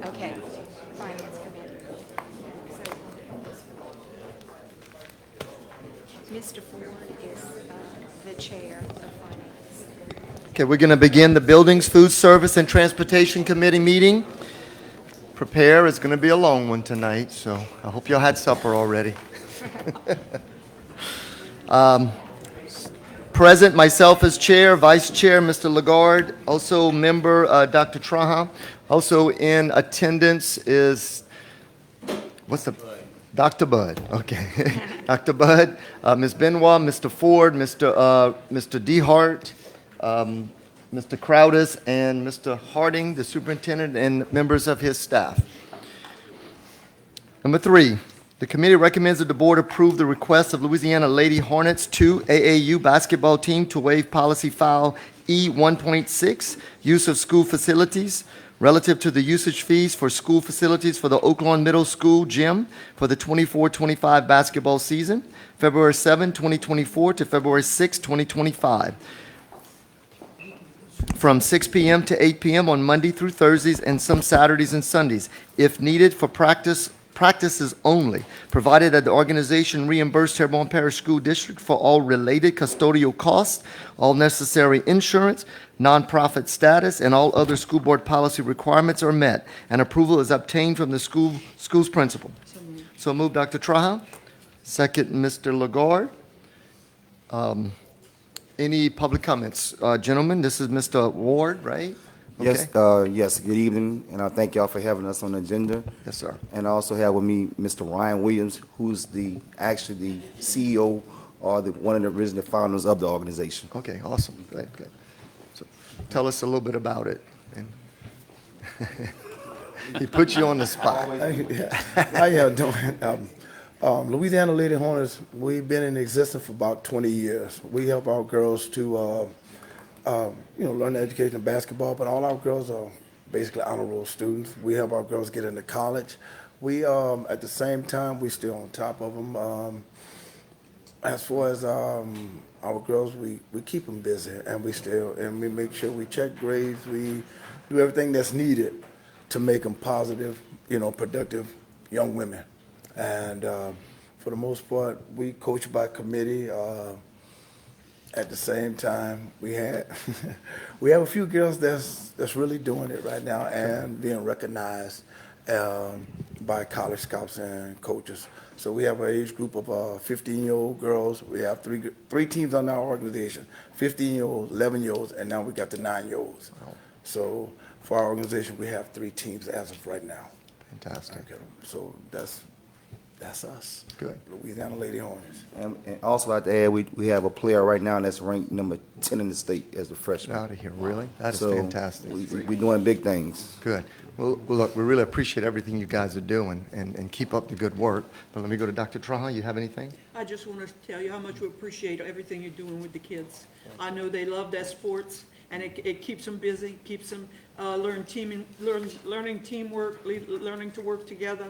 Okay, Finance Committee. So, Mr. Ford is the chair of Finance. Okay, we're going to begin the Buildings, Food Service, and Transportation Committee meeting. Prepare, it's going to be a long one tonight, so I hope y'all had supper already. Present, myself as chair, vice chair, Mr. Lagarde, also member, Dr. Traha. Also in attendance is, what's the, Dr. Bud, okay. Dr. Bud, Ms. Benoit, Mr. Ford, Mr. DeHart, Mr. Crowdis, and Mr. Harding, the superintendent, and members of his staff. Number 3, the committee recommends that the board approve the request of Louisiana Lady Hornets 2 AAU basketball team to waive policy file E1.6, use of school facilities, relative to the usage fees for school facilities for the Oaklawn Middle School gym for the 24-25 basketball season, February 7, 2024 to February 6, 2025, from 6 p.m. to 8 p.m. on Monday through Thursdays and some Saturdays and Sundays, if needed for practices only, provided that the organization reimburse Terrebonne Parish School District for all related custodial costs, all necessary insurance, nonprofit status, and all other school board policy requirements are met, and approval is obtained from the school's principal. So moved, Dr. Traha. Second, Mr. Lagarde. Any public comments? Gentlemen, this is Mr. Ward, right? Yes, Okay. yes, good evening, and I thank y'all for having us on the agenda. Yes, sir. And I also have with me Mr. Ryan Williams, who's actually the CEO or one of the original founders of the organization. Okay, awesome. Good, good. So tell us a little bit about it. And he put you on the spot. How y'all doing? Louisiana Lady Hornets, we've been in existence for about 20 years. We help our girls to, learn the education of basketball, but all our girls are basically honor roll students. We help our girls get into college. We, at the same time, we still on top of them. As far as our girls, we keep them busy, and we make sure we check grades. We do everything that's needed to make them positive, productive young women. And for the most part, we coach by committee. At the same time, we have a few girls that's really doing it right now and being recognized by college scouts and coaches. So we have an age group of 15-year-old girls. We have three teams on our organization: 15-year-olds, 11-year-olds, and now we got the 9-year-olds. So for our organization, we have 3 teams as of right now. Fantastic. Okay. So that's us. Good. Louisiana Lady Hornets. And also I'd like to add, we have a player right now that's ranked number 10 in the state as a freshman. Out of here, really? That is So fantastic. we're doing big things. Good. Well, look, we really appreciate everything you guys are doing, and keep up the good work. But let me go to Dr. Traha. You have anything? I just want to tell you how much we appreciate everything you're doing with the kids. I know they love that sports, and it keeps them busy, keeps them learning teamwork, learning to work together,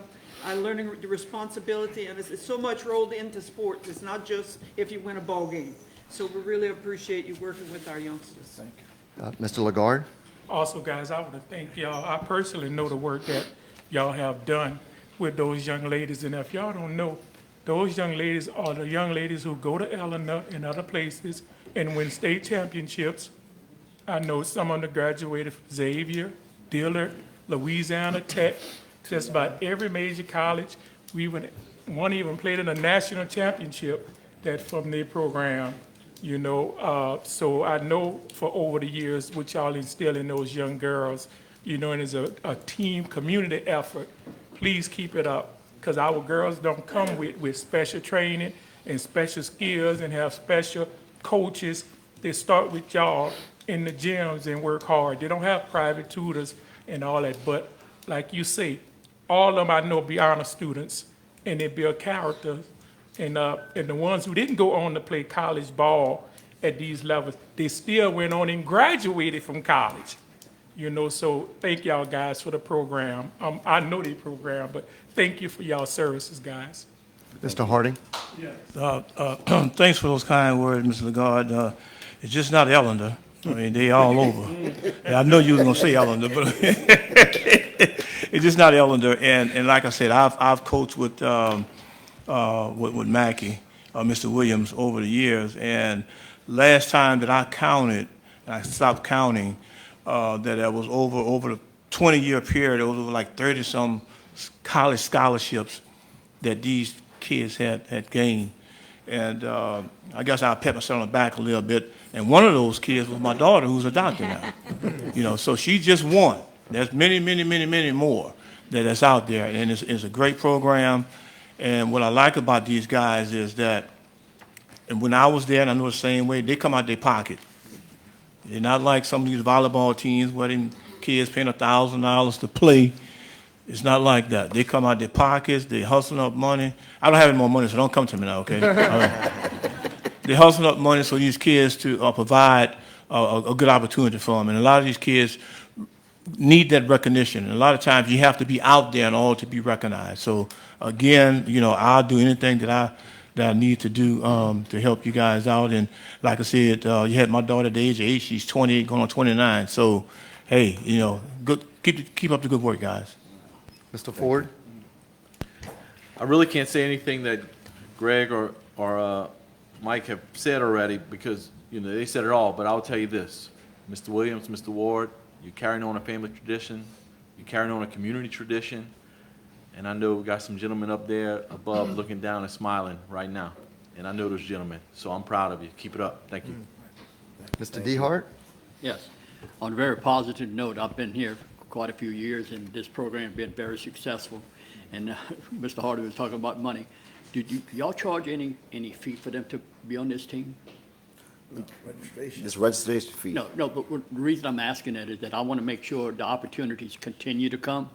learning the responsibility, and it's so much rolled into sports. It's not just if you win a ball game. So we really appreciate you working with our youngsters. Thank you. Mr. Lagarde? Also, guys, I want to thank y'all. I personally know the work that y'all have done with those young ladies. And if y'all don't know, those young ladies are the young ladies who go to Eleanor and other places and win state championships. I know some of them graduated from Xavier, Dillard, Louisiana Tech, just about every major college. One even played in a national championship that from their program. So I know for over the years what y'all instill in those young girls, and it's a team community effort. Please keep it up, because our girls don't come with special training and special skills and have special coaches. They start with y'all in the gyms and work hard. They don't have private tutors and all that, but like you say, all of them I know be honor students, and they build character. And the ones who didn't go on to play college ball at these levels, they still went on and graduated from college. So thank y'all guys for the program. I know the program, but thank you for y'all services, guys. Mr. Harding? Thanks for those kind words, Mr. Lagarde. It's just not Ellender. I mean, they all over. I know you was going to say Ellender, but just not Ellender. And like I said, I've coached with Mackey, Mr. Williams, over the years. And last time that I counted, I stopped counting, that there was over the 20-year period, there was like 30-some college scholarships that these kids had gained. And I guess I'll pat myself on the back a little bit. And one of those kids was my daughter, who's a doctor now. You know, so she just one. There's many, many, many, many more that's out there. And it's a great program. And what I like about these guys is that, and when I was there, and I know the same way, they come out their pocket. They're not like some of these volleyball teams where them kids paying $1,000 to play. It's not like that. They come out their pockets. They hustling up money. I don't have any more money, so don't come to me now, okay? All right. They hustling up money so these kids to provide a good opportunity for them. And a lot of these kids need that recognition. And a lot of times you have to be out there in order to be recognized. So again, you know, I'll do anything that I need to do to help you guys out. And like I said, you had my daughter at the age of 8. She's 28, going on 29. So, hey, you know, good. Keep up the good work, guys. Mr. Ford? I really can't say anything that Greg or Mike have said already because, you know, they said it all, but I'll tell you this. Mr. Williams, Mr. Ward, you're carrying on a family tradition. You're carrying on a community tradition. And I know we got some gentlemen up there above looking down and smiling right now. And I know those gentlemen, so I'm proud of you. Keep it up. Thank you. Mr. DeHart? Yes. On a very positive note, I've been here quite a few years, and this program has been very successful. And Mr. Hardy was talking about money. Do y'all charge any fee for them to be on this team? This registration fee. No, but the reason I'm asking that is that I want to make sure the opportunities continue to come.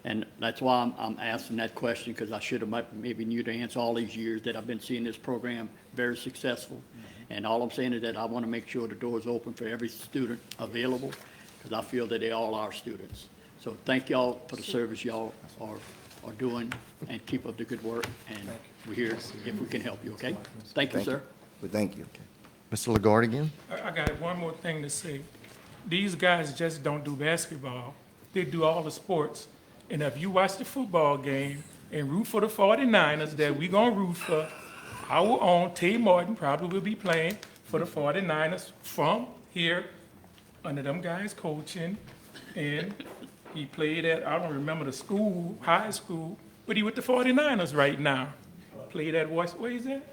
And that's why I'm asking that question, because I should have maybe knew the answer all these years that I've been seeing this program very successful. And all I'm saying is that I want to make sure the door is open for every student available, because I feel that they all are students. So thank y'all for the service y'all are doing, and keep up the good work. And we're here if we can help you, okay? Thank you, sir. Well, thank you. Mr. Lagarde again? I got one more thing to say. These guys just don't do basketball. They do all the sports. And if you watch the football game and root for the 49ers that we going to root for, our own Tay Martin probably will be playing for the 49ers from here under them guys coaching. And he played at, I don't remember the school, high school, but he with the 49ers right now. Played at what is that?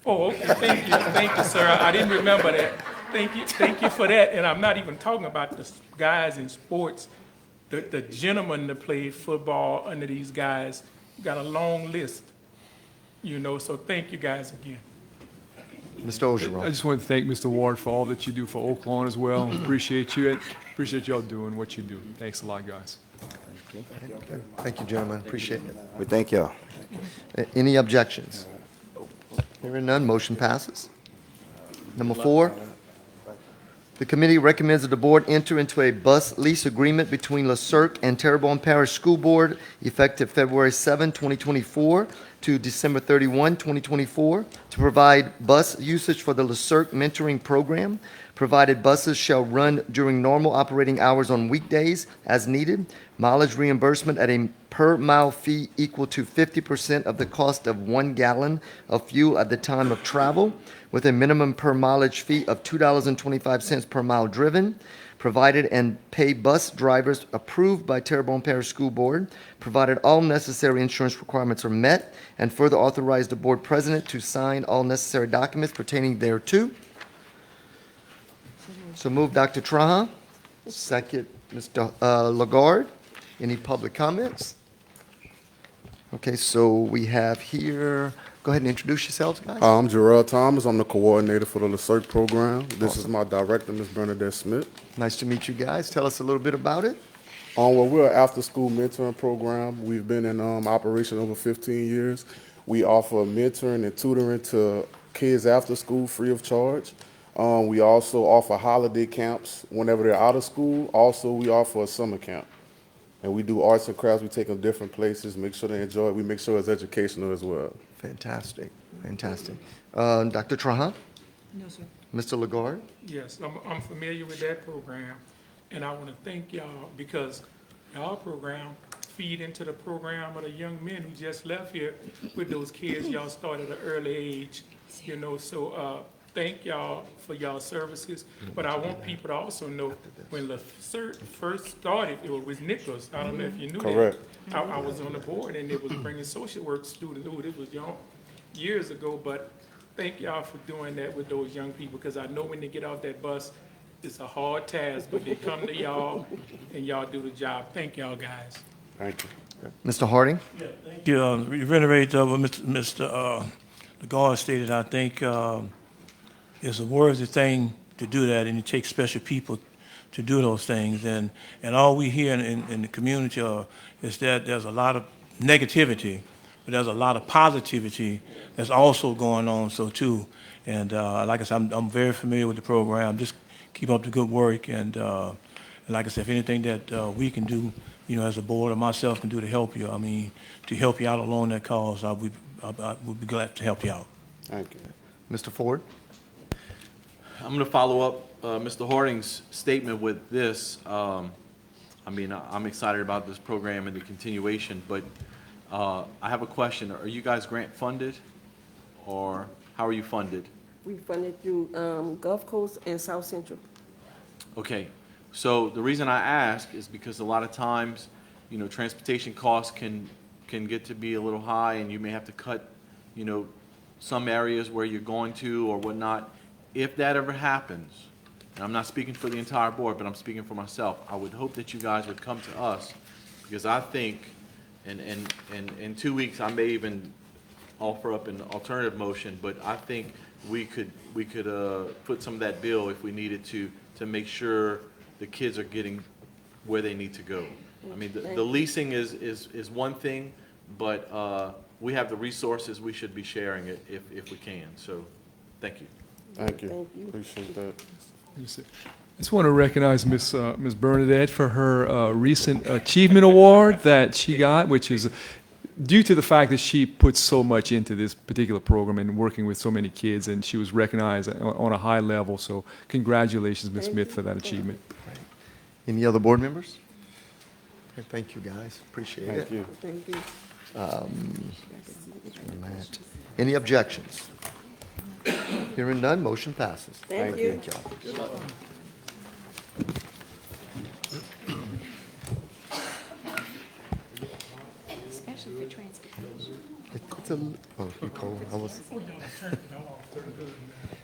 Oh, okay, thank you, sir. I didn't remember that. Thank you for that. And I'm not even talking about the guys in sports. The gentlemen that played football under these guys got a long list, you know, so thank you guys again. Mr. I Ogeron? just want to thank Mr. Ward for all that you do for Oaklawn as well. Appreciate you. And appreciate y'all doing what you do. Thanks a lot, guys. Thank you, gentlemen. Appreciate it. We thank y'all. Any objections? Hearing none, motion passes. Number 4, the committee recommends that the board enter into a bus lease agreement between LaCirque and Terrebonne Parish School Board effective February 7, 2024 to December 31, 2024, to provide bus usage for the LaCirque mentoring program, provided buses shall run during normal operating hours on weekdays as needed, mileage reimbursement at a per-mile fee equal to 50% of the cost of 1 gallon of fuel at the time of travel, with a minimum per mileage fee of $2.25 per mile driven, provided and pay bus drivers approved by Terrebonne Parish School Board, provided all necessary insurance requirements are met, and further authorize the board president to sign all necessary documents pertaining thereto. So move, Dr. Trahan. Second, Mr. Lagarde. Any public comments? Okay, so we have here, go ahead and introduce yourselves, guys. I'm Jarrell Thomas. I'm the coordinator for the LaCirque program. This is my director, Ms. Bernadette Smith. Nice to meet you guys. Tell us a little bit about it. Well, we're an after-school mentoring program. We've been in operation over 15 years. We offer mentoring and tutoring to kids after school free of charge. We also offer holiday camps whenever they're out of school. Also, we offer a summer camp. And we do arts and crafts. We take them different places, make sure they enjoy it. We make sure it's educational as well. Fantastic, fantastic. Dr. Trahan? No, sir. Mr. Lagarde? Yes, I'm familiar with that program, and I want to thank y'all because y'all program feed into the program of the young men who just left here with those kids y'all started at an early age, you know, so, thank y'all for y'all services. But I want people to also know, when LaCert first started, it was with Nicholas. I don't know if you knew that. Correct. I was on the board, and it was bringing social work students. Ooh, this was young, years ago, but thank y'all for doing that with those young people, because I know when they get off that bus, it's a hard task, but they come to y'all, and y'all do the job. Thank y'all, guys. Thank you. Mr. Harding? You reiterate what Mr. Lagarde stated. I think it's a worthy thing to do that, and it takes special people to do those things. And all we hear in the community is that there's a lot of negativity, but there's a lot of positivity that's also going on, so too. And like I said, I'm very familiar with the program. Just keep up the good work. And like I said, if anything that we can do, you know, as a board or myself can do to help you, I mean, to help you out along that cause, I would be glad to help you out. Thank you. Mr. Ford? I'm going to follow up Mr. Harding's statement with this. I mean, I'm excited about this program and the continuation, but I have a question. Are you guys grant funded, or how are you funded? We funded through Gulf Coast and South Central. Okay, so the reason I ask is because a lot of times, you know, transportation costs can get to be a little high, and you may have to cut, you know, some areas where you're going to or whatnot. If that ever happens, and I'm not speaking for the entire board, but I'm speaking for myself, I would hope that you guys would come to us, because I think in 2 weeks I may even offer up an alternative motion, but I think we could put some of that bill, if we needed to make sure the kids are getting where they need to go. I mean, the leasing is one thing, but we have the resources, we should be sharing it if we can. So, thank you. Thank you. Thank you. Appreciate that. I just want to recognize Miss Bernadette for her recent achievement award that she got, which is due to the fact that she put so much into this particular program and working with so many kids, and she was recognized on a high level. So congratulations, Ms. Smith, for that achievement. Any other board members? Okay, thank you, guys. Appreciate it. Thank you. Thank you. Matt. Any objections? Hearing none, motion passes. Thank you. Thank y'all. Especially for transportation. It's a, oh, you called, I was.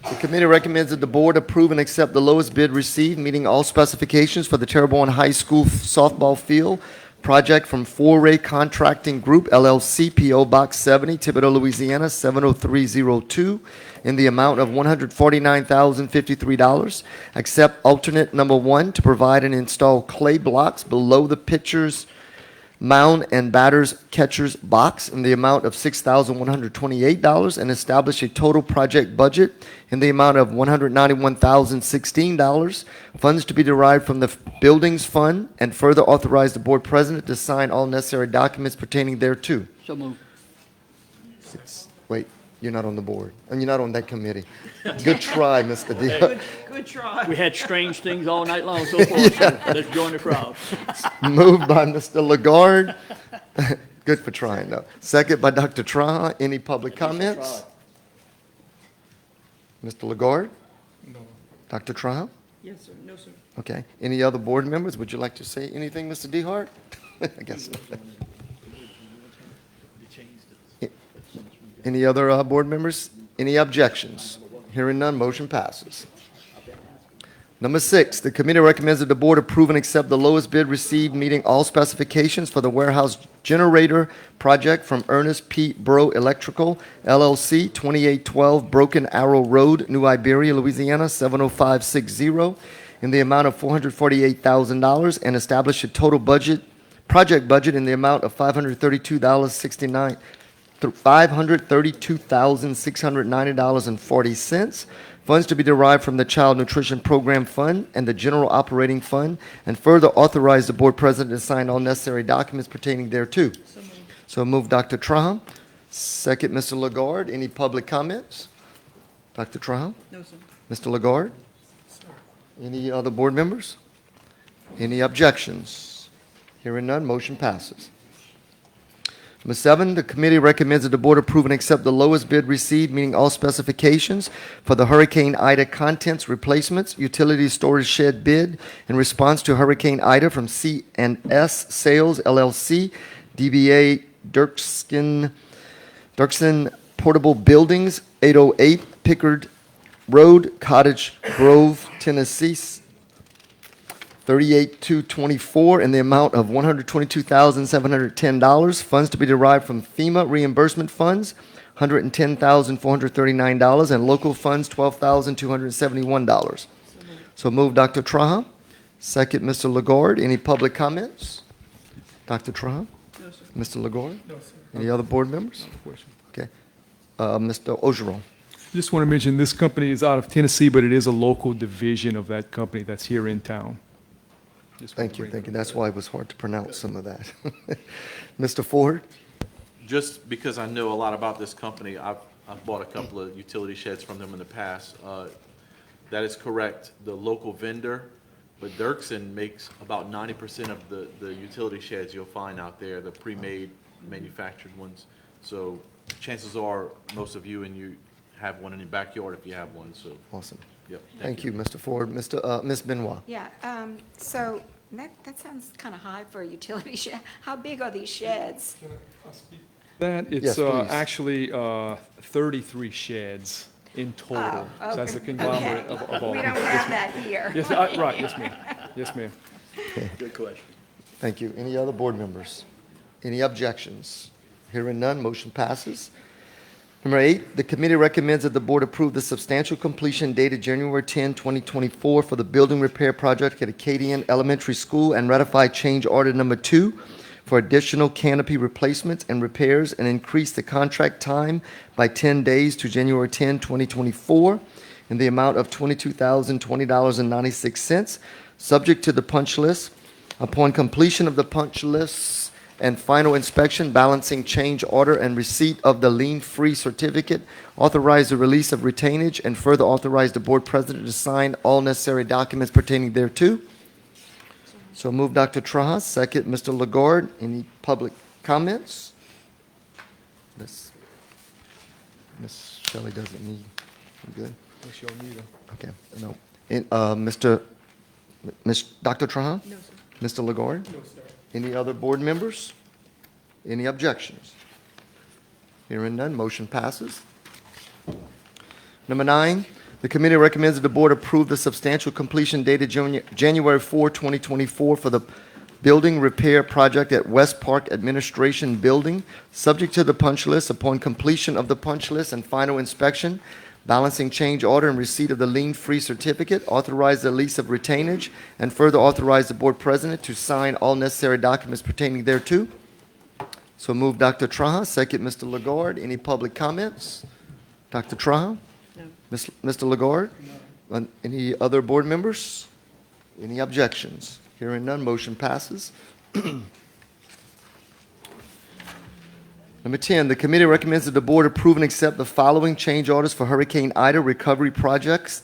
The committee recommends that the board approve and accept the lowest bid received, meeting all specifications for the Terrebonne High School softball field project from Foray Contracting Group, LLC, P.O. Box 70, Thibodaux, Louisiana, 70302, in the amount of $149,053. Accept alternate number 1 to provide and install clay blocks below the pitcher's mound and batter's catcher's box in the amount of $6,128, and establish a total project budget in the amount of $191,016. Funds to be derived from the Buildings Fund, and further authorize the board president to sign all necessary documents pertaining thereto. So moved. Wait, you're not on the board, and you're not on that committee. Good try, Mr. D. Good try. We had strange things all night long so far, so let's join the crowd. Moved by Mr. Lagarde. Good for trying, though. Second by Dr. Traha. Any public comments? Mr. Lagarde? No. Dr. Traha? Yes, sir. No, sir. Okay. Any other board members? Would you like to say anything, Mr. DeHart? I guess not. Any other board members? Any objections? Hearing none, motion passes. Number 6, the committee recommends that the board approve and accept the lowest bid received, meeting all specifications for the warehouse generator project from Ernest P. Bro Electrical, LLC, 2812 Broken Arrow Road, New Iberia, Louisiana, 70560, in the amount of $448,000, and establish a total project budget in the amount of $532,690.40. Funds to be derived from the Child Nutrition Program Fund and the General Operating Fund, and further authorize the board president to sign all necessary documents pertaining thereto. So move Dr. Traha. Second, Mr. Lagarde. Any public comments? Dr. Traha? No, sir. Mr. Lagarde? Any other board members? Any objections? Hearing none, motion passes. Number 7, the committee recommends that the board approve and accept the lowest bid received, meeting all specifications, for the Hurricane Ida contents replacements utility storage shed bid in response to Hurricane Ida from C&S Sales LLC, DBA Dirksen Portable Buildings, 808 Pickard Road, Cottage Grove, Tennessee, 38224, in the amount of $122,710. Funds to be derived from FEMA reimbursement funds, $110,439, and local funds, $12,271. So move, Dr. Traha. Second, Mr. Lagarde. Any public comments? Dr. Traha? No, sir. Mr. Lagarde? No, sir. Any other board members? Okay. Mr. Ogeron? Just want to mention, this company is out of Tennessee, but it is a local division of that company that's here in town. Just wanted Thank to you, bring thank you. that up. That's why it was hard to pronounce some of that. Mr. Ford? Just because I know a lot about this company, I've bought a couple of utility sheds from them in the past. That is correct, the local vendor, but Dirksen makes about 90% of the utility sheds you'll find out there, the pre-made manufactured ones. So chances are, most of you have one in your backyard if you have one, so, Awesome. yep. Thank you, Mr. Ford. Ms. Benoit? Yeah, so that sounds kind of high for a utility shed. How big are these sheds? That, Yes, it's please. actually 33 sheds in total. Oh, So that's a okay. conglomerate of all. We don't have that here. Yes, right, yes, ma'am. Yes, ma'am. Good question. Thank you. Any other board members? Any objections? Hearing none, motion passes. Number 8, the committee recommends that the board approve the substantial completion dated January 10, 2024 for the building repair project at Acadian Elementary School and ratify change order number 2 for additional canopy replacements and repairs and increase the contract time by 10 days to January 10, 2024 in the amount of $22,020.96, subject to the punch list. Upon completion of the punch list and final inspection, balancing change order, and receipt of the lien-free certificate, authorize the release of retainage, and further authorize the board president to sign all necessary documents pertaining thereto. So move, Dr. Traha. Second, Mr. Lagarde. Any public comments? Miss Shelley doesn't need, you good? Miss Yonita. Okay, no. Dr. Traha? No, sir. Mr. Lagarde? No, sir. Any other board members? Any objections? Hearing none, motion passes. Number 9, the committee recommends that the board approve the substantial completion dated January 4, 2024 for the building repair project at West Park Administration Building, subject to the punch list. Upon completion of the punch list and final inspection, balancing change order, and receipt of the lien-free certificate, authorize the lease of retainage, and further authorize the board president to sign all necessary documents pertaining thereto. So move, Dr. Traha. Second, Mr. Lagarde. Any public comments? Dr. Traha? No. Mr. Lagarde? Any other board members? Any objections? Hearing none, motion passes. Number 10, the committee recommends that the board approve and accept the following change orders for Hurricane Ida recovery projects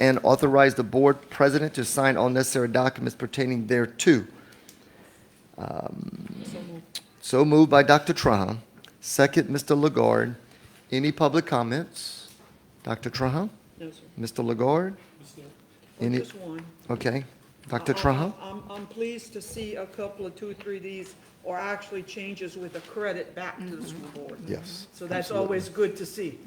and authorize the board president to sign all necessary documents pertaining thereto. So moved by Dr. Traha. Second, Mr. Lagarde. Any public comments? Dr. Traha? No, sir. Mr. Lagarde? Oh, Any? just one. Okay. Dr. Traha? I'm pleased to see a couple of 2 or 3 of these are actually changes with a credit back to the school board. Yes. So that's absolutely. always good to see.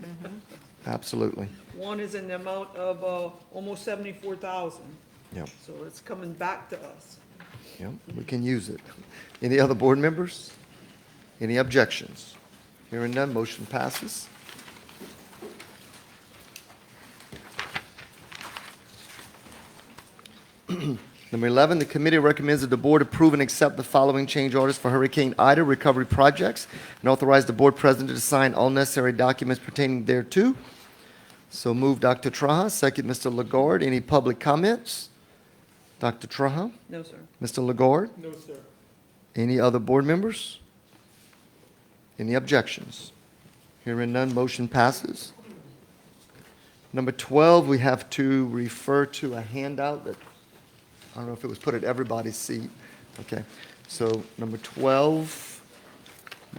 Absolutely. One is in the amount of almost 74,000, Yep. so it's coming back to us. Yep, we can use it. Any other board members? Any objections? Hearing none, motion passes. Number 11, the committee recommends that the board approve and accept the following change orders for Hurricane Ida recovery projects and authorize the board president to sign all necessary documents pertaining thereto. So move, Dr. Traha. Second, Mr. Lagarde. Any public comments? Dr. Traha? No, sir. Mr. Lagarde? No, sir. Any other board members? Any objections? Hearing none, motion passes. Number 12, we have to refer to a handout that, I don't know if it was put at everybody's seat. Okay, so number 12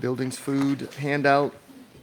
Buildings Food handout.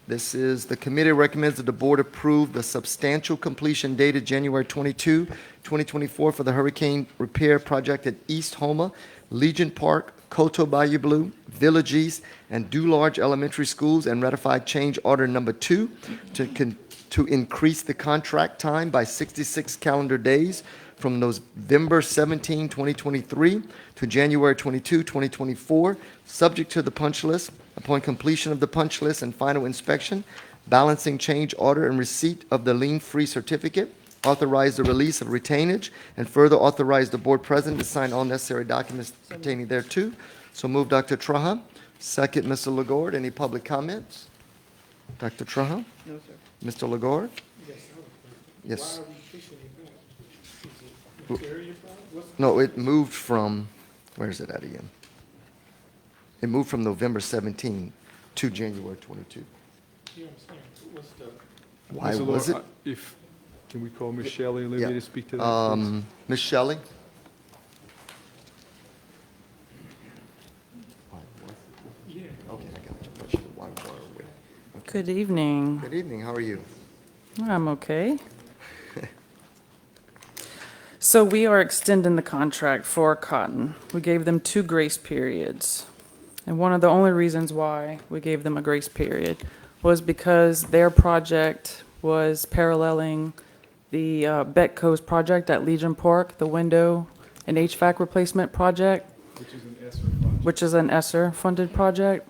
This is, the committee recommends that the board approve the substantial completion dated January 22, 2024 for the hurricane repair project at East Homa, Legion Park, Coto Bayou Blue, Village East, and Dularge Elementary Schools, and ratified change order number 2 to increase the contract time by 66 calendar days from November 17, 2023 to January 22, 2024, subject to the punch list. Upon completion of the punch list and final inspection, balancing change order and receipt of the lien-free certificate, authorize the release of retainage, and further authorize the board president to sign all necessary documents pertaining thereto. So move, Dr. Traha. Second, Mr. Legord. Any public comments? Dr. Traha? No, sir. Mr. Legord? Yes. No, it moved from, where is it at again? It moved from November 17 to January 22. Yeah, I'm saying, what's the, Why Mr. was it? Lord, can we call Ms. Shelley and let Yeah. me to speak to that, please? Ms. Shelley? yeah. Okay, I got you. What's your- why were we- Good evening. Good evening, how are you? I'm okay. So we are extending the contract for Cotton. We gave them 2 grace periods. And one of the only reasons why we gave them a grace period was because their project was paralleling the Betco's project at Legion Park, the window and HVAC replacement project, which is an ESSER-funded project.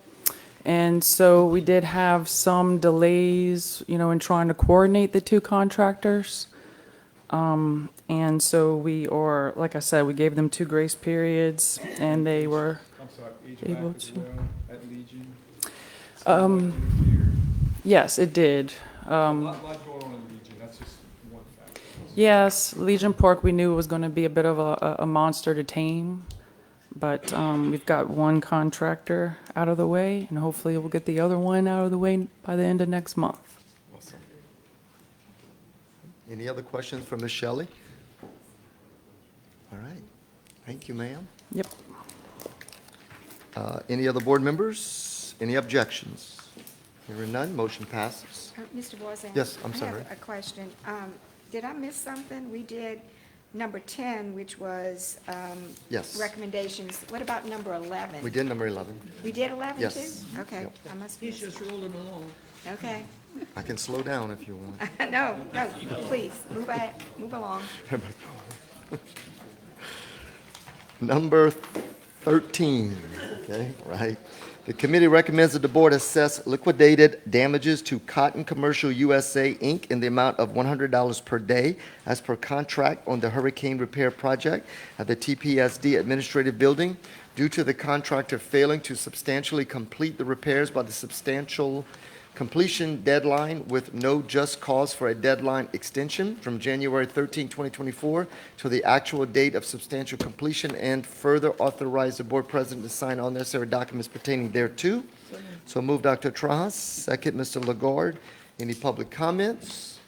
And so we did have some delays, in trying to coordinate the 2 contractors. And so like I said, we gave them 2 grace periods, and they were I'm sorry, able HVAC as to. well at Legion? Yes, it did. A lot going on in Legion, that's just one factor. Yes, Legion Park, we knew it was going to be a bit of a monster to tame, but we've got one contractor out of the way, and hopefully we'll get the other one out of the way by the end of next month. Awesome. Any other questions for Ms. Shelley? All right. Thank you, ma'am. Yep. Any other board members? Any objections? Hearing none, motion passes. Mr. Voisin? Yes, I'm I sorry. have a question. Did I miss something? We did number 10, which was Yes. recommendations. What about number 11? We did number 11. We did 11 too? Yes. Okay, Yep. I must He's be, just rolling along. okay. I can slow down if you want. No, please, move along. Number 13, okay, right. The committee recommends that the board assess liquidated damages to Cotton Commercial USA, Inc. in the amount of $100 per day as per contract on the hurricane repair project at the TPSD Administrative Building due to the contractor failing to substantially complete the repairs by the substantial completion deadline with no just cause for a deadline extension from January 13, 2024 to the actual date of substantial completion, and further authorize the board president to sign all necessary documents pertaining thereto. So move, Dr. Traha. Second, Mr. Legord. Any public comments?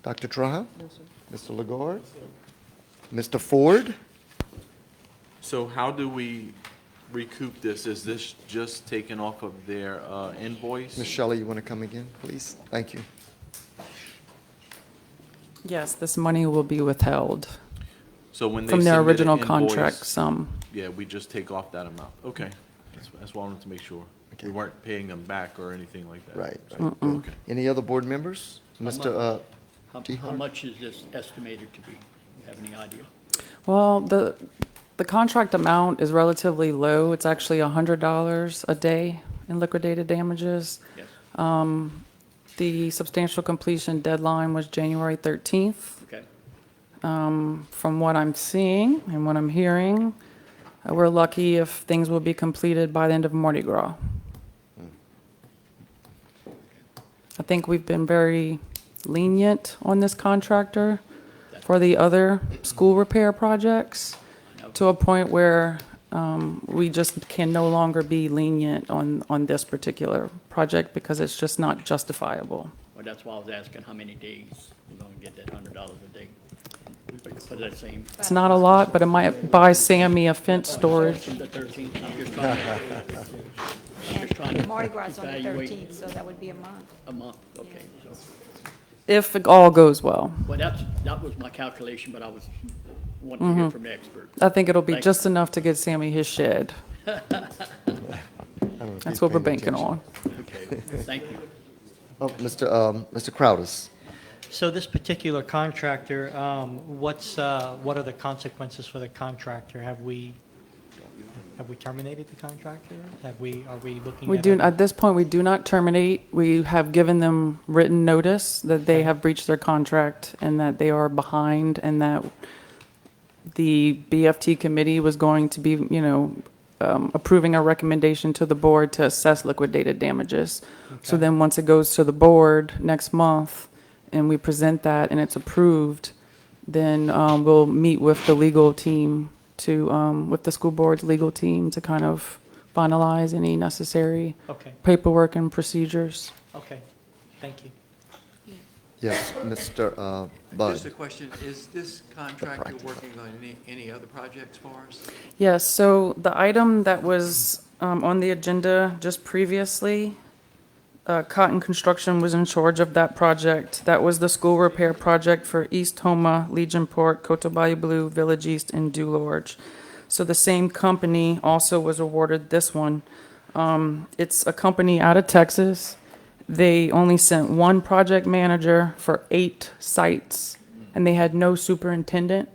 Dr. Traha? Mr. Legord? Mr. Ford? So how do we recoup this? Is this just taken off of their invoice? Ms. Shelley, you want to come again, please? Thank you. Yes, this money will be withheld So when they from their submit an original invoice, contract sum. Yeah, we just take off that amount. Okay. That's what I wanted to make sure. We weren't paying them back or anything like that. Right. Okay. Any other board members? Mr. How Jihar? much is this estimated to be? You have any idea? Well, the contract amount is relatively low. It's actually $100 a day in liquidated damages. Yes. The substantial completion deadline was January 13th. Okay. From what I'm seeing and what I'm hearing, we're lucky if things will be completed by the end of Mardi Gras. I think we've been very lenient on this contractor for the other school repair projects, to a point where we just can no longer be lenient on this particular project because it's just not justifiable. Well, that's why I was asking how many days we're gonna get that $100 a day. For that same. It's not a lot, but it might buy Sammy a fence storage. From the 13th, I'm just trying to And Mardi Gras is on the evaluate 13th, so that would be a month. a month, okay. So, If it all goes well. well, that was my calculation, but I was wanting to hear from the expert. I think it'll be Thank just enough to get Sammy his shed. That's what we're banking on. Okay, thank you. Oh, Mr. Crowders. So this particular contractor, what are the consequences for the contractor? Have we terminated the contractor? Are we looking We at? do, at this point, we do not terminate. We have given them written notice that they have breached their contract and that they are behind and that the BFT committee was going to be, approving a recommendation to the board to assess liquidated damages. So Okay. then, once it goes to the board next month and we present that and it's approved, then we'll meet with the legal team with the school board's legal team to kind of finalize any necessary Okay, paperwork and procedures. okay, thank you. Yes, Mr. Bud. Just a question, is this contractor working on any other projects for us? Yes, so the item that was on the agenda just previously, Cotton Construction was in charge of that project. That was the school repair project for East Homa, Legionport, Cotobayo Blue, Village East, and Dulorge. So the same company also was awarded this one. It's a company out of Texas. They only sent one project manager for 8 sites, and they had no superintendent.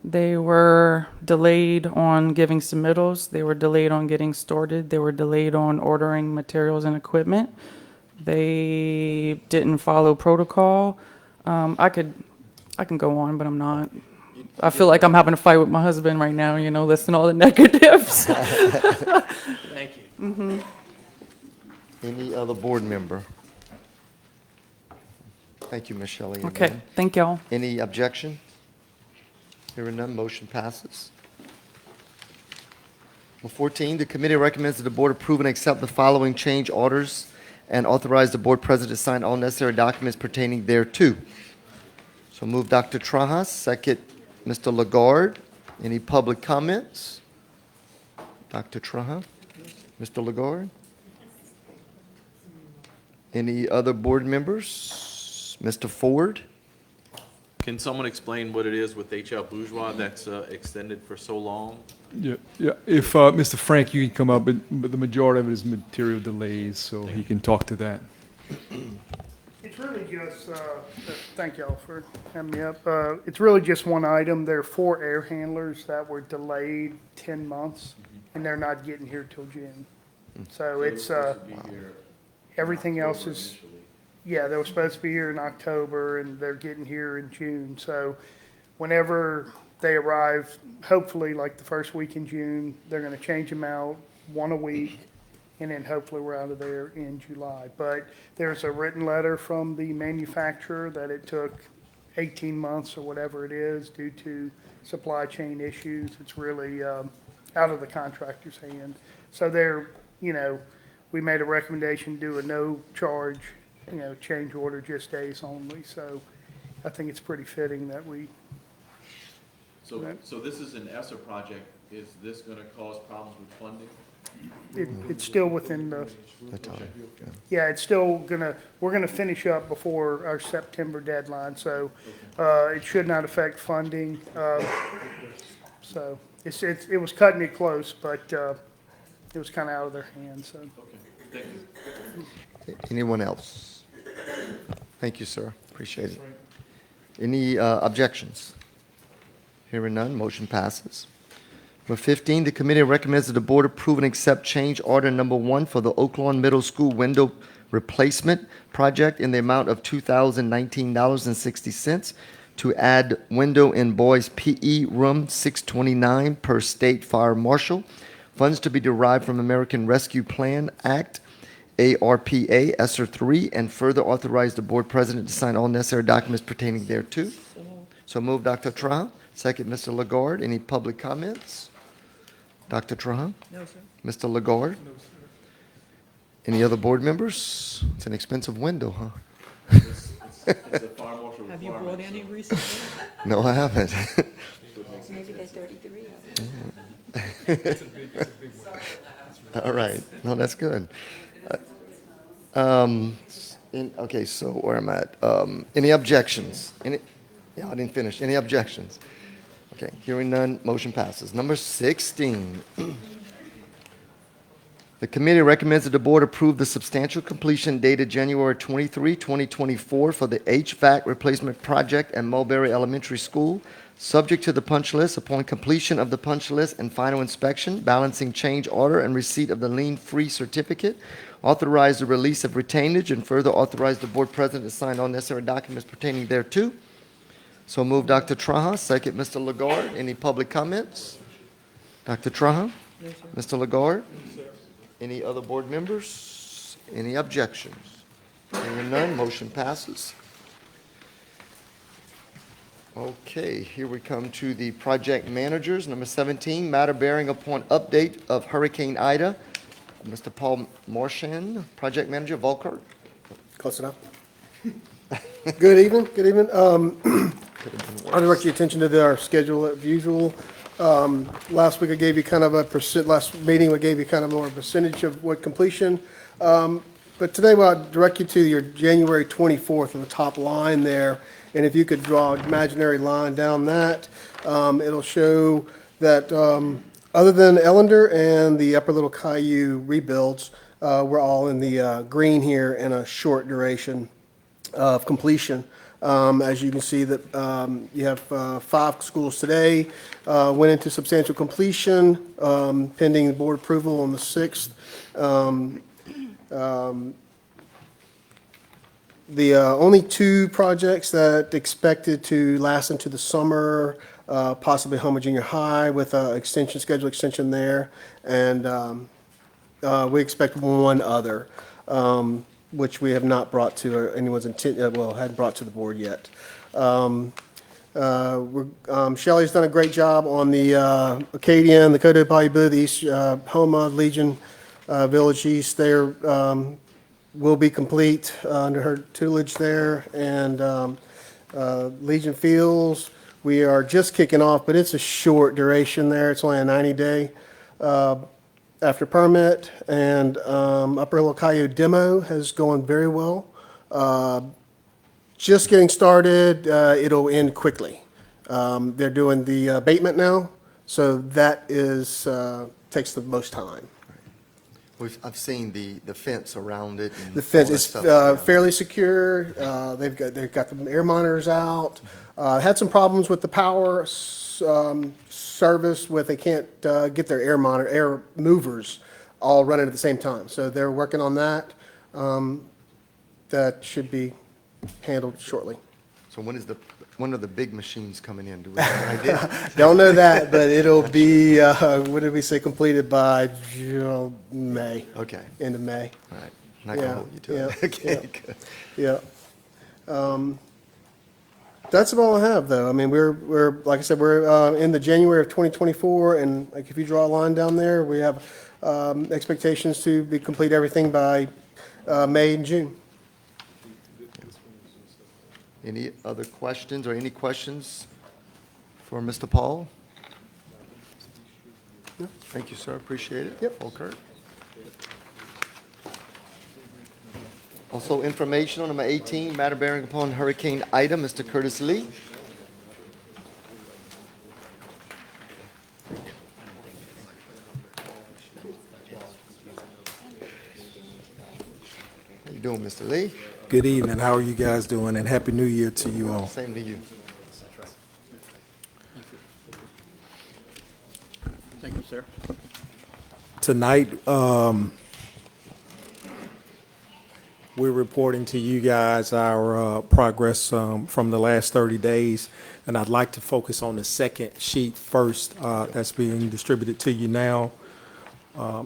They were delayed on giving submittals. They were delayed on getting started. They were delayed on ordering materials and equipment. They didn't follow protocol. I can go on, but I'm not. I feel like I'm having a fight with my husband right now, listing all the negatives. Thank you. Any other board member? Thank you, Ms. Shelley. Okay, again. thank y'all. Any objection? Hearing none, motion passes. Number 14, the committee recommends that the board approve and accept the following change orders and authorize the board president to sign all necessary documents pertaining thereto. So move Dr. Trajas, second Mr. Lagarde. Any public comments? Dr. Trajas? Mr. Lagarde? Any other board members? Mr. Ford? Can someone explain what it is with HL Bourgeois that's extended for so long? Yeah. If Mr. Frank, you can come up, but the majority of it is material delays, so he can talk to that. It's really just, thank y'all for having me up. It's really just one item. There are 4 air handlers that were delayed 10 months, and they're not getting here till June. So it's, everything else is, yeah, they were supposed to be here in October, and they're getting here in June. So whenever they arrive, hopefully like the first week in June, they're going to change them out 1 a week, and then hopefully we're out of there in July. But there's a written letter from the manufacturer that it took 18 months or whatever it is due to supply chain issues. It's really out of the contractor's hand. So they're, we made a recommendation to do a no charge, change order, just days only. So I think it's pretty fitting that we, So this is an ESSER project. Is this going to cause problems with funding? it's still within the, The time, yeah. yeah, it's still we're gonna finish up before our September deadline, so, it should not affect funding. So it was cutting it close, but, it was kind of out of their hands, so. Thank you. Anyone else? Thank you, sir. Appreciate it. Any objections? Hearing none, motion passes. Number 15, the committee recommends that the board approve and accept change order number 1 for the Oak Lawn Middle School window replacement project in the amount of $2,019.60 to add window in boys PE room 629 per state fire marshal. Funds to be derived from American Rescue Plan Act, ARPA, ESSER 3, and further authorize the board president to sign all necessary documents pertaining thereto. So move, Dr. Trahan. Second, Mr. Lagarde. Any public comments? Dr. Trahan? No, sir. Mr. Lagarde? Any other board members? It's an expensive window, huh? Have you brought any recently? No, I haven't. Maybe they're 33. All right. No, that's good. Okay, so where am I at? Any objections? Yeah, I didn't finish. Any objections? Okay, hearing none, motion passes. Number 16. The committee recommends that the board approve the substantial completion dated January 23, 2024 for the HVAC replacement project at Mulberry Elementary School, subject to the punch list upon completion of the punch list and final inspection, balancing change order and receipt of the lien-free certificate, authorize the release of retainage, and further authorize the board president to sign all necessary documents pertaining thereto. So move Dr. Traha, second Mr. Lagarde. Any public comments? Dr. Traha? Mr. Lagarde? Any other board members? Any objections? Hearing none, motion passes. Okay, here we come to the project managers. Number 17, matter bearing upon update of Hurricane Ida. Mr. Paul Marchand, project manager, Volkart. Close enough. Good evening, good evening. I'll direct your attention to our schedule as usual. Last week I gave you kind of last meeting I gave you kind of more percentage of what completion. But today I'll direct you to your January 24th on the top line there. And if you could draw an imaginary line down that, it'll show that other than Ellender and the Upper Little Caillou rebuilds, we're all in the green here in a short duration of completion. As you can see that you have 5 schools today, went into substantial completion, pending board approval on the 6th. The only 2 projects that expected to last into the summer, possibly Homer Junior High with an schedule extension there, and we expect 1 other, which we have not brought to anyone's intent, hadn't brought to the board yet. Shelley's done a great job on the Acadian, the Coteau Bayou Blue, the East Homa, Legion Village East. There will be complete under her tutelage there, and Legion Fields, we are just kicking off, but it's a short duration there. It's only a 90-day after permit, and Upper Little Caillou demo has gone very well. Just getting started, it'll end quickly. They're doing the abatement now, so that is takes the most time. I've seen the fence around it. And The fence all that is stuff, yeah. fairly secure. They've got the air monitors out. Had some problems with the power service with they can't get their air movers all running at the same time. So they're working on that. That should be handled shortly. So when are the big machines coming in? Do we have an idea? Don't know that, but it'll be, what did we say, completed by May. Okay. End of May. All right. Not gonna Yeah, hold you to yeah, it. Okay, good. Yeah. That's about all I have, though. I mean, we're like I said, we're in the January of 2024, and like if you draw a line down there, we have expectations to complete everything by May and June. Any other questions or any questions for Mr. Paul? No? Thank you, sir. Appreciate it. Yep. Volkert. Also, information on number 18, matter bearing upon Hurricane Ida, Mr. Curtis Lee. How you doing, Mr. Lee? Good evening. How are you guys doing? And Happy New Year to you all. Same to you. Thank you, sir. Tonight, we're reporting to you guys our progress from the last 30 days. And I'd like to focus on the second sheet first that's being distributed to you now,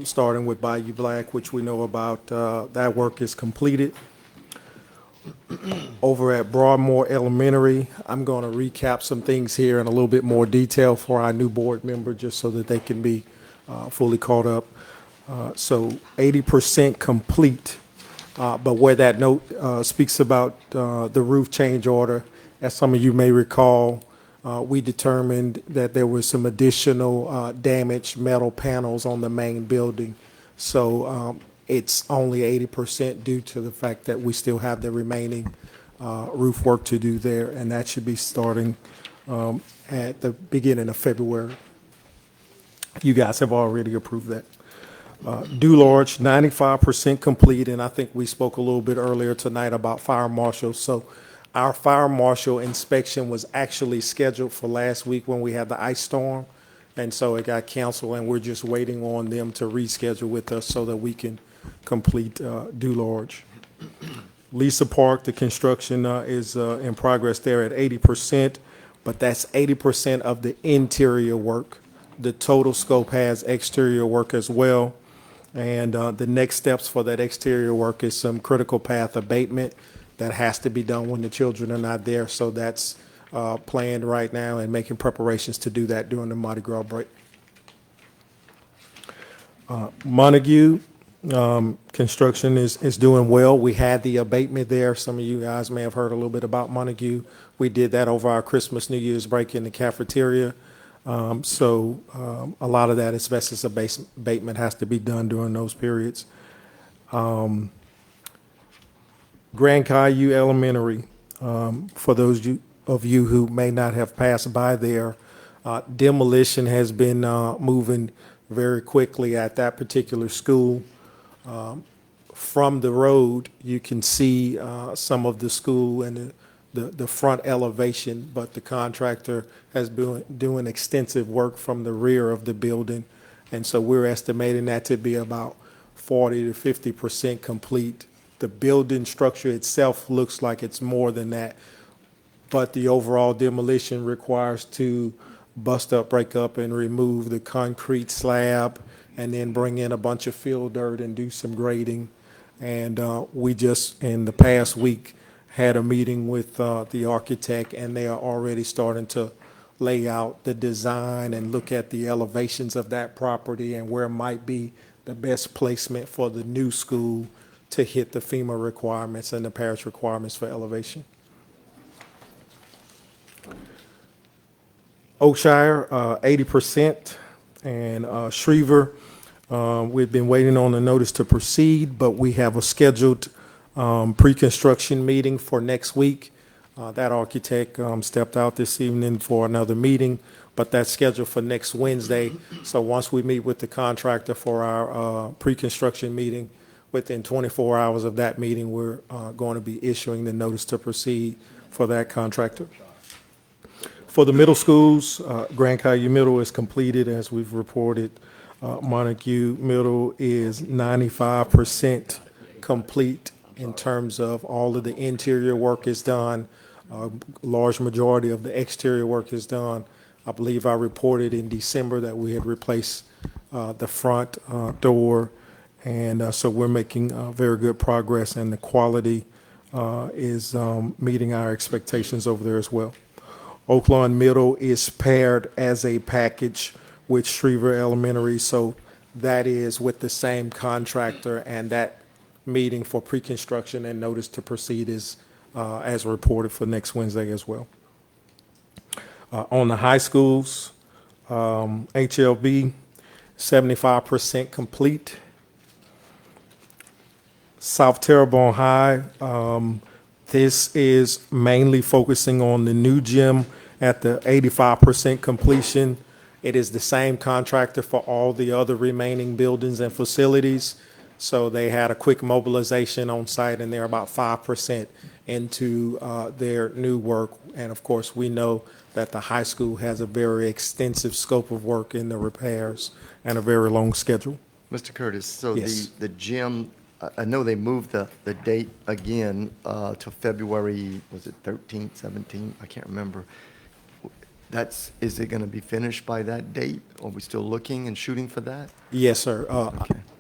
starting with Bayou Black, which we know about. That work is completed. Over at Broadmoor Elementary, I'm going to recap some things here in a little bit more detail for our new board member, just so that they can be fully caught up. So 80% complete But where that note speaks about the roof change order, as some of you may recall, we determined that there was some additional damaged metal panels on the main building. So it's only 80% due to the fact that we still have the remaining roof work to do there, and that should be starting at the beginning of February. You guys have already approved that. Large, 95% complete, and I think we spoke a little bit earlier tonight about fire marshals. So our fire marshal inspection was actually scheduled for last week when we had the ice storm, and so it got canceled, and we're just waiting on them to reschedule with us so that we can complete Large. Lisa Park, the construction is in progress there at 80%, but that's 80% of the interior work. The total scope has exterior work as well. And the next steps for that exterior work is some critical path abatement that has to be done when the children are not there. So that's planned right now and making preparations to do that during the Mardi Gras break. Montague, construction is doing well. We had the abatement there. Some of you guys may have heard a little bit about Montague. We did that over our Christmas, New Year's break in the cafeteria. So a lot of that asbestos abatement has to be done during those periods. Grand Caillou Elementary, for those of you who may not have passed by there, demolition has been moving very quickly at that particular school. From the road, you can see some of the school and the front elevation, but the contractor has been doing extensive work from the rear of the building. And so we're estimating that to be about 40 to 50% complete. The building structure itself looks like it's more than that, but the overall demolition requires to bust up, break up, and remove the concrete slab, and then bring in a bunch of fill dirt and do some grading. And we just, in the past week, had a meeting with the architect, and they are already starting to lay out the design and look at the elevations of that property and where might be the best placement for the new school to hit the FEMA requirements and the parish requirements for elevation. Oakshire, 80%, and Shriever, we've been waiting on the notice to proceed, but we have a scheduled pre-construction meeting for next week. That architect stepped out this evening for another meeting, but that's scheduled for next Wednesday. So once we meet with the contractor for our pre-construction meeting, within 24 hours of that meeting, we're going to be issuing the notice to proceed for that contractor. For the middle schools, Grand Caillou Middle is completed, as we've reported. Montague Middle is 95% complete in terms of all of the interior work is done. Large majority of the exterior work is done. I believe I reported in December that we had replaced the front door. And so we're making very good progress, and the quality is meeting our expectations over there as well. Oaklawn Middle is paired as a package with Shriever Elementary, so that is with the same contractor, and that meeting for pre-construction and notice to proceed is as reported for next Wednesday as well. On the high schools, HLB, 75% complete. South Terrebonne High, this is mainly focusing on the new gym at the 85% completion. It is the same contractor for all the other remaining buildings and facilities. So they had a quick mobilization on site, and they're about 5% into their new work. And of course, we know that the high school has a very extensive scope of work in the repairs and a very long schedule. Mr. Curtis, so Yes. the gym, I know they moved the date again to February, was it 13th, 17th? I can't remember. Is it going to be finished by that date? Are we still looking and shooting for that? Yes, sir.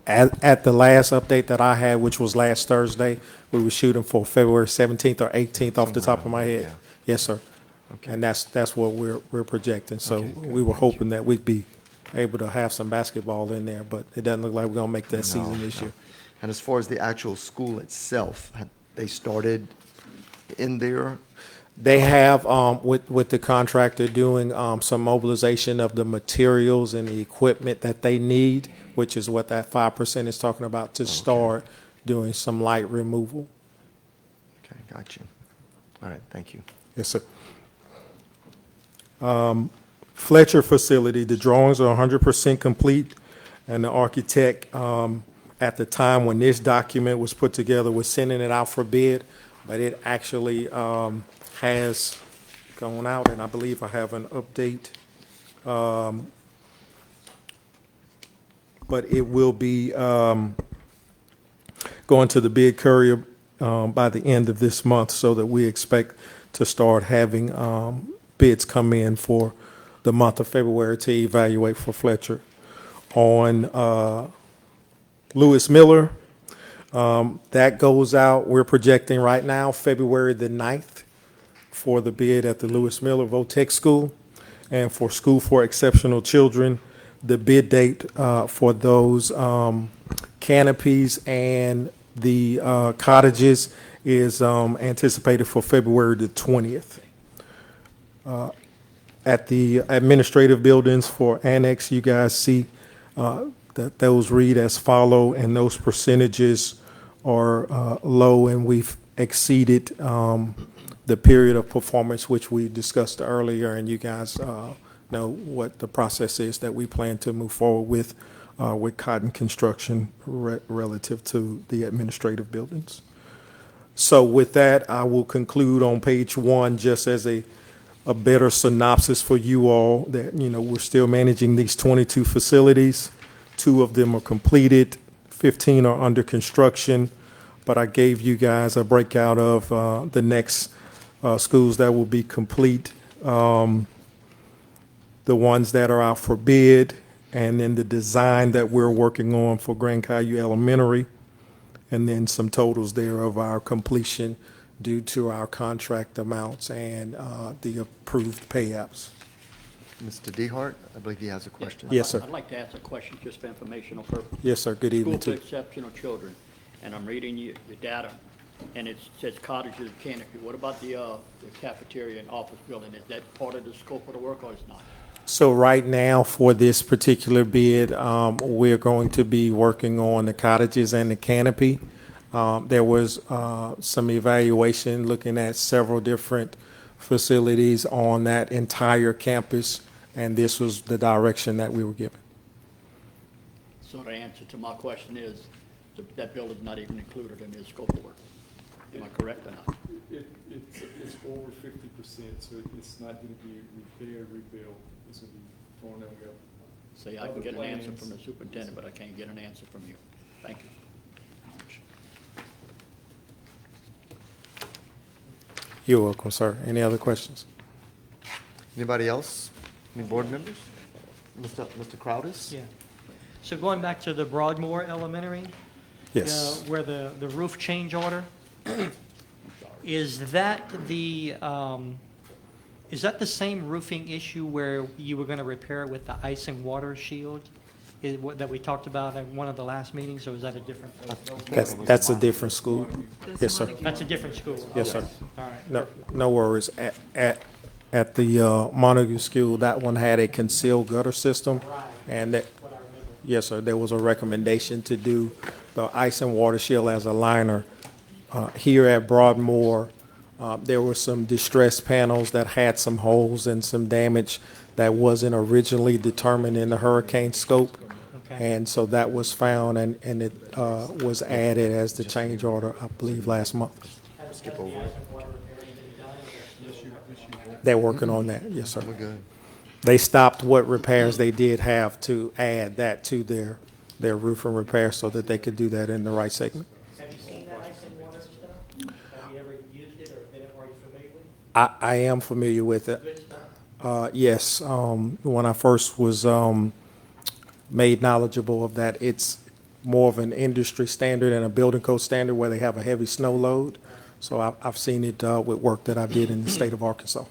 At the last update that I had, which was last Thursday, we were shooting for February 17th or 18th off the top of my head. Yeah. Yes, sir. Okay. And that's what we're projecting. So Okay, good. we were hoping that we'd be able to have some basketball in there, but it doesn't look like we're gonna make that season this year. And as far as the actual school itself, have they started in there? They have, with the contractor doing, some mobilization of the materials and the equipment that they need, which is what that 5% is talking about, to start doing some light removal. Okay, got you. All right, thank you. Yes, sir. Fletcher facility, the drawings are 100% complete, and the architect, at the time when this document was put together, was sending it out for bid, but it actually has gone out, and I believe I have an update. But it will be going to the bid courier by the end of this month, so that we expect to start having bids come in for the month of February to evaluate for Fletcher. On Lewis Miller, that goes out, we're projecting right now February the 9th for the bid at the Lewis Miller Votech School. And for School for Exceptional Children, the bid date for those canopies and the cottages is anticipated for February the 20th. At the administrative buildings for annex, you guys see that those read as follow, and those percentages are low, and we've exceeded the period of performance which we discussed earlier, and you guys know what the process is that we plan to move forward with Cotton Construction relative to the administrative buildings. So with that, I will conclude on page 1 just as a better synopsis for you all that, we're still managing these 22 facilities. 2 of them are completed, 15 are under construction, but I gave you guys a breakout of the next schools that will be complete, the ones that are out for bid, and then the design that we're working on for Grand Caillou Elementary, and then some totals there of our completion due to our contract amounts and the approved payouts. Mr. Dehart, I believe he has a question. Yes, sir. I'd like to ask a question just for informational purposes. Yes, sir. Good evening School to for you. Exceptional Children, and I'm reading your data, and it says cottages and canopy. What about the cafeteria and office building? Is that part of the scope of the work, or it's not? So right now, for this particular bid, we're going to be working on the cottages and the canopy. There was some evaluation looking at several different facilities on that entire campus, and this was the direction that we were given. So the answer to my question is, that building's not even included in the scope of work. Am I correct or not? It's over 50%, so it's not going to be repaired, rebuilt. It's going to be torn down. See, I can get an answer from the superintendent, but I can't get an answer from you. Thank you. You're welcome, sir. Any other questions? Anybody else? Any board members? Mr. Crowdis? Yeah. So going back to the Broadmoor Elementary? Yes. Where the roof change order, is that the same roofing issue where you were going to repair it with the ice and water shield that we talked about at one of the last meetings, or is that a different? That's a different school. Yes, sir. That's a different school? Yes, sir. All right. No worries. At the Montague School, that one had a concealed gutter system, and that, yes, sir, there was a recommendation to do the ice and water shield as a liner. Here at Broadmoor, there were some distressed panels that had some holes and some damage that wasn't originally determined in the hurricane scope. Okay. And so that was found, and it was added as the change order, I believe, last month. Skip over it. They're working on that, yes, sir. We're good. They stopped what repairs they did have to add that to their roofing repair so that they could do that in the right segment. Have you seen that ice and water stuff? Have you ever used it or been, are you familiar with it? I am familiar with it. Good stuff. Yes, when I first was made knowledgeable of that, it's more of an industry standard and a building code standard where they have a heavy snow load. So I've seen it with work that I did in the state of Arkansas.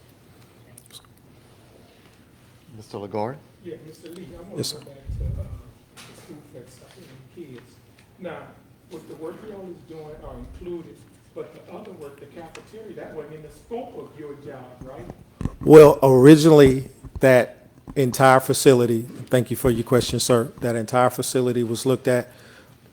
Mr. Lagarde? Yeah, Mr. Lee, I want Yes, to go sir. back to the school fest stuff and kids. Now, with the work y'all is doing are included, but the other work, the cafeteria, that wasn't in the scope of your job, right? Well, originally, that entire facility, thank you for your question, sir, that entire facility was looked at.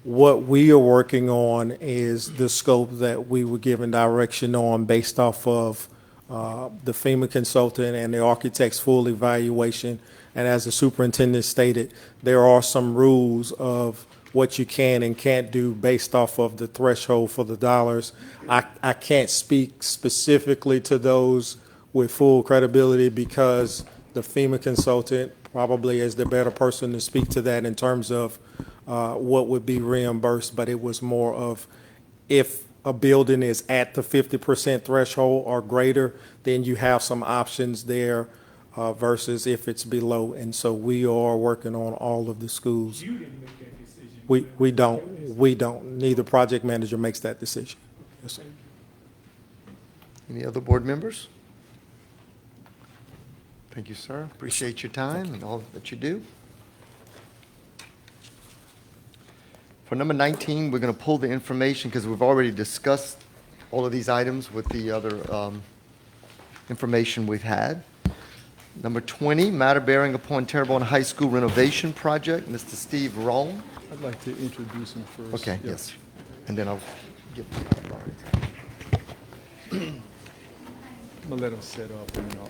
What we are working on is the scope that we were given direction on based off of the FEMA consultant and the architect's full evaluation. And as the superintendent stated, there are some rules of what you can and can't do based off of the threshold for the dollars. I can't speak specifically to those with full credibility because the FEMA consultant probably is the better person to speak to that in terms of what would be reimbursed, but it was more of if a building is at the 50% threshold or greater, then you have some options there versus if it's below. And so we are working on all of the schools. You didn't make that decision. We don't. Neither project manager makes that decision. Yes, sir. Any other board members? Thank you, sir. Appreciate your time and all that you do. For number 19, we're going to pull the information because we've already discussed all of these items with the other information we've had. Number 20, matter bearing upon Terrebonne High School renovation project, Mr. Steve Rome. I'd like to introduce him first. Okay, Yeah. yes. And then I'll get. I'm gonna let him set up and then I'll